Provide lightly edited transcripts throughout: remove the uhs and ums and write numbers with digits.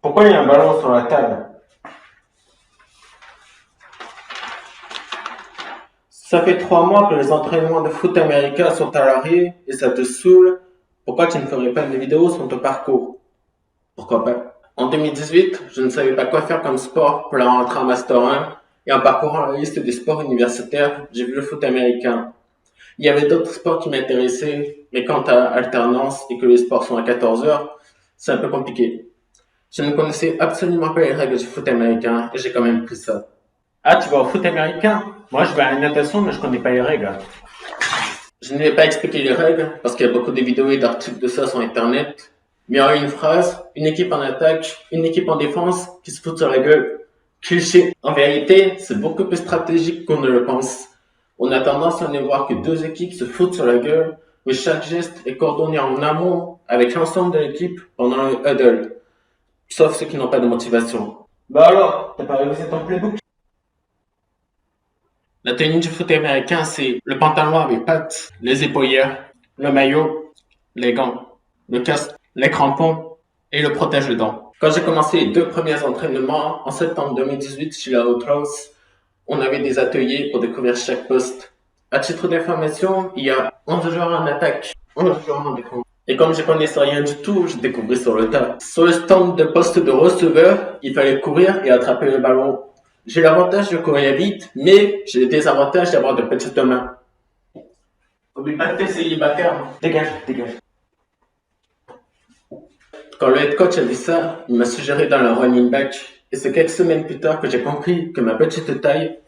Pourquoi il y a un ballon sur la table? Ça fait 3 mois que les entraînements de foot américain sont à l'arrêt et ça te saoule. Pourquoi tu ne ferais pas une vidéo sur ton parcours? Pourquoi pas? En 2018, je ne savais pas quoi faire comme sport pour la rentrée en Master 1 et en parcourant la liste des sports universitaires, j'ai vu le foot américain. Il y avait d'autres sports qui m'intéressaient, mais quand tu as alternance et que les sports sont à 14 heures, c'est un peu compliqué. Je ne connaissais absolument pas les règles du foot américain et j'ai quand même pris ça. Ah, tu vas au foot américain? Moi, je vais à la natation, mais je connais pas les règles. Je ne vais pas expliquer les règles parce qu'il y a beaucoup de vidéos et d'articles de ça sur Internet. Mais il y a une phrase, une équipe en attaque, une équipe en défense qui se fout sur la gueule. Cliché. En vérité, c'est beaucoup plus stratégique qu'on ne le pense. On a tendance à ne voir que deux équipes se foutent sur la gueule, mais chaque geste est coordonné en amont avec l'ensemble de l'équipe pendant le huddle. Sauf ceux qui n'ont pas de motivation. Bah alors, t'as pas révisé ton playbook? La tenue du foot américain, c'est le pantalon avec pattes, les épaulières, le maillot, les gants, le casque, les crampons et le protège-dents. Quand j'ai commencé les 2 premiers entraînements en septembre 2018 chez la Outlaws, on avait des ateliers pour découvrir chaque poste. À titre d'information, il y a 11 joueurs en attaque, 11 joueurs en défense. Et comme je connaissais rien du tout, je découvrais sur le tas. Sur le stand de poste de receveur, il fallait courir et attraper le ballon. J'ai l'avantage de courir vite, mais j'ai le désavantage d'avoir de petites mains. Oublie pas que t'es célibataire. Dégage, dégage. Quand le head coach a vu ça, il m'a suggéré dans le running back. Et c'est quelques semaines plus tard que j'ai compris que ma petite taille...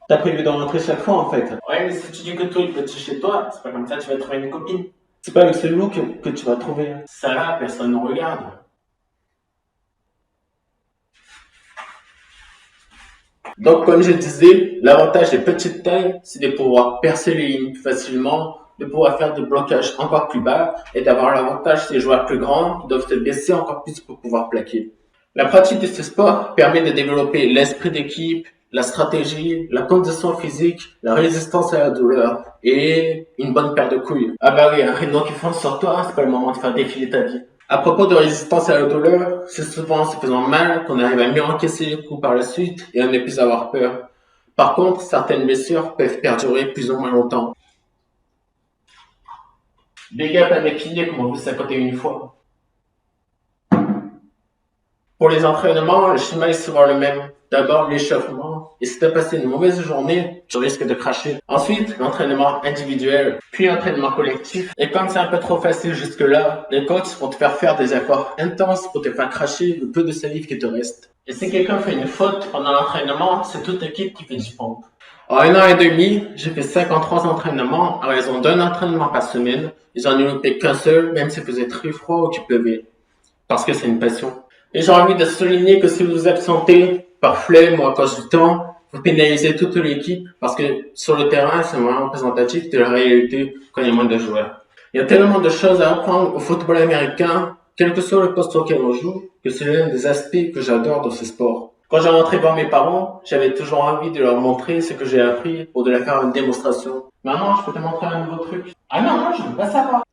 T'as prévu de rentrer chaque fois en fait. Ouais, mais si tu dis que toi il peut être chez toi, c'est pas comme ça que tu vas trouver une copine. C'est pas avec ce look que tu vas trouver. Ça là, personne ne regarde. Donc, comme je disais, l'avantage des petites tailles, c'est de pouvoir percer les lignes plus facilement, de pouvoir faire des blocages encore plus bas et d'avoir l'avantage des joueurs plus grands qui doivent se baisser encore plus pour pouvoir plaquer. La pratique de ce sport permet de développer l'esprit d'équipe, la stratégie, la condition physique, la résistance à la douleur et une bonne paire de couilles. Ah bah oui, un rideau qui fonce sur toi, c'est pas le moment de faire défiler ta vie. À propos de résistance à la douleur, c'est souvent en se faisant mal qu'on arrive à mieux encaisser les coups par la suite et à ne plus avoir peur. Par contre, certaines blessures peuvent perdurer plus ou moins longtemps. Big up à mes piliers qui m'ont vu s'accoter une fois. Pour les entraînements, le schéma est souvent le même. D'abord l'échauffement, et si tu as passé une mauvaise journée, tu risques de cracher. Ensuite, l'entraînement individuel, puis l'entraînement collectif. Et comme c'est un peu trop facile jusque-là, les coachs vont te faire des efforts intenses pour te faire cracher le peu de salive qui te reste. Et si quelqu'un fait une faute pendant l'entraînement, c'est toute l'équipe qui fait du pompe. En 1 an et demi, j'ai fait 53 entraînements à raison d'un entraînement par semaine. Et j'en ai loupé qu'un seul, même s'il faisait très froid ou qu'il pleuvait. Parce que c'est une passion. Et j'ai envie de souligner que si vous vous absentez par flemme ou à cause du temps, vous pénalisez toute l'équipe parce que sur le terrain, c'est vraiment représentatif de la réalité quand il y a moins de joueurs. Il y a tellement de choses à apprendre au football américain, quel que soit le poste auquel on joue, que c'est l'un des aspects que j'adore dans ce sport. Quand j'ai rentré voir mes parents, j'avais toujours envie de leur montrer ce que j'ai appris pour de leur faire une démonstration. Maman, je peux te montrer un nouveau truc. Ah non, je veux pas savoir.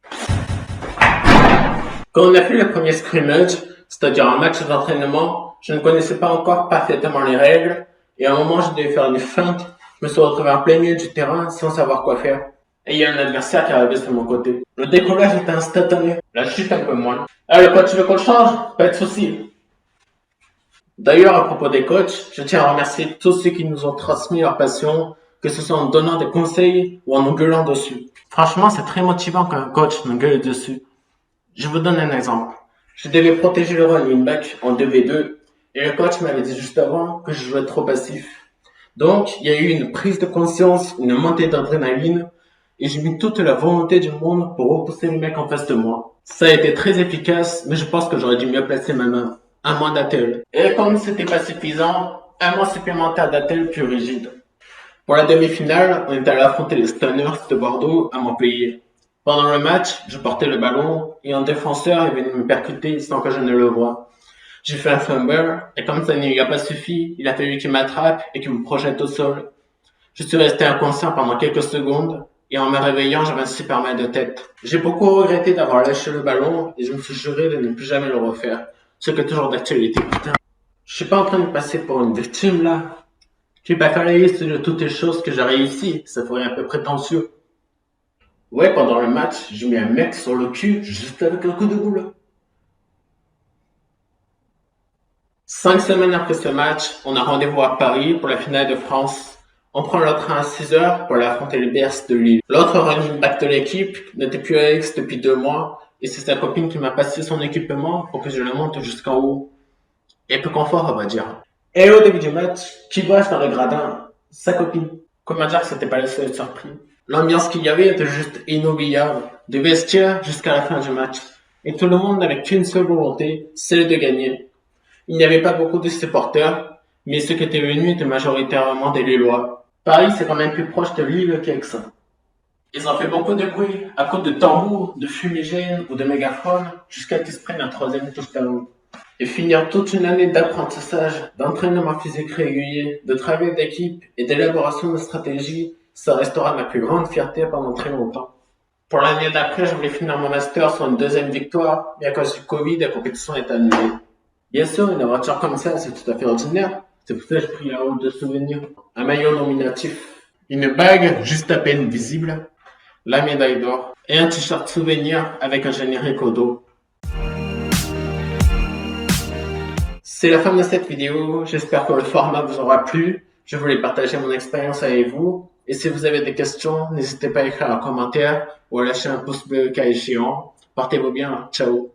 Quand on a fait le premier scrimmage, c'est-à-dire un match d'entraînement, je ne connaissais pas encore parfaitement les règles, et à un moment je devais faire une feinte, je me suis retrouvé en plein milieu du terrain sans savoir quoi faire. Et il y a un adversaire qui arrivait sur mon côté. Le décollage était instantané, la chute un peu moins. Ah, le coach, tu veux qu'on le change? Pas de souci. D'ailleurs, à propos des coachs, je tiens à remercier tous ceux qui nous ont transmis leur passion, que ce soit en donnant des conseils ou en nous gueulant dessus. Franchement, c'est très motivant quand un coach nous gueule dessus. Je vous donne un exemple. Je devais protéger le running back en 2v2 et le coach m'avait dit juste avant que je jouais trop passif. Donc, il y a eu une prise de conscience, une montée d'adrénaline et j'ai mis toute la volonté du monde pour repousser le mec en face de moi. Ça a été très efficace, mais je pense que j'aurais dû mieux placer ma main. Un mois d'attel. Et comme c'était pas suffisant, un mois supplémentaire d'attel plus rigide. Pour la demi-finale, on est allé affronter les Stunners de Bordeaux à Montpellier. Pendant le match, je portais le ballon et un défenseur est venu me percuter sans que je ne le voie. J'ai fait un fumble et comme ça ne lui a pas suffi, il a fallu qu'il m'attrape et qu'il me projette au sol. Je suis resté inconscient pendant quelques secondes et en me réveillant, j'avais un super mal de tête. J'ai beaucoup regretté d'avoir lâché le ballon et je me suis juré de ne plus jamais le refaire. Ce qui est toujours d'actualité, putain. Je suis pas en train de passer pour une victime, là. Je suis pas faire la liste de toutes les choses que j'ai réussi. Ça ferait un peu prétentieux. Ouais, pendant le match, j'ai mis un mec sur le cul juste avec un coup de boule. 5 semaines après ce match, on a rendez-vous à Paris pour la finale de France. On prend le train à 6 heures pour aller affronter les BS de Lille. L'autre running back de l'équipe n'était plus Alex depuis 2 mois et c'est sa copine qui m'a passé son équipement pour que je le monte jusqu'en haut. Et peu confort, on va dire. Et au début du match, qui passe dans le gradin? Sa copine. Comment dire que c'était pas le seul surpris? L'ambiance qu'il y avait était juste inoubliable. Du vestiaire jusqu'à la fin du match. Et tout le monde n'avait qu'une seule volonté, celle de gagner. Il n'y avait pas beaucoup de supporters, mais ceux qui étaient venus étaient majoritairement des Lillois. Paris, c'est quand même plus proche de Lille qu'Aix. Ils ont fait beaucoup de bruit à cause de tambours, de fumigènes ou de mégaphones jusqu'à qu'ils se prennent un troisième touchdown. Et finir toute une année d'apprentissage, d'entraînement physique régulier, de travail d'équipe et d'élaboration de stratégies, ça restera ma plus grande fierté pendant très longtemps. Pour l'année d'après, je voulais finir mon master sur une deuxième victoire, mais à cause du Covid, la compétition est annulée. Bien sûr, une aventure comme ça, c'est tout à fait ordinaire. C'est pour ça que j'ai pris un haut de souvenirs. Un maillot nominatif, une bague juste à peine visible, la médaille d'or et un t-shirt souvenir avec un générique au dos. C'est la fin de cette vidéo. J'espère que le format vous aura plu. Je voulais partager mon expérience avec vous. Et si vous avez des questions, n'hésitez pas à écrire un commentaire ou à lâcher un pouce bleu le cas échéant. Portez-vous bien. Ciao.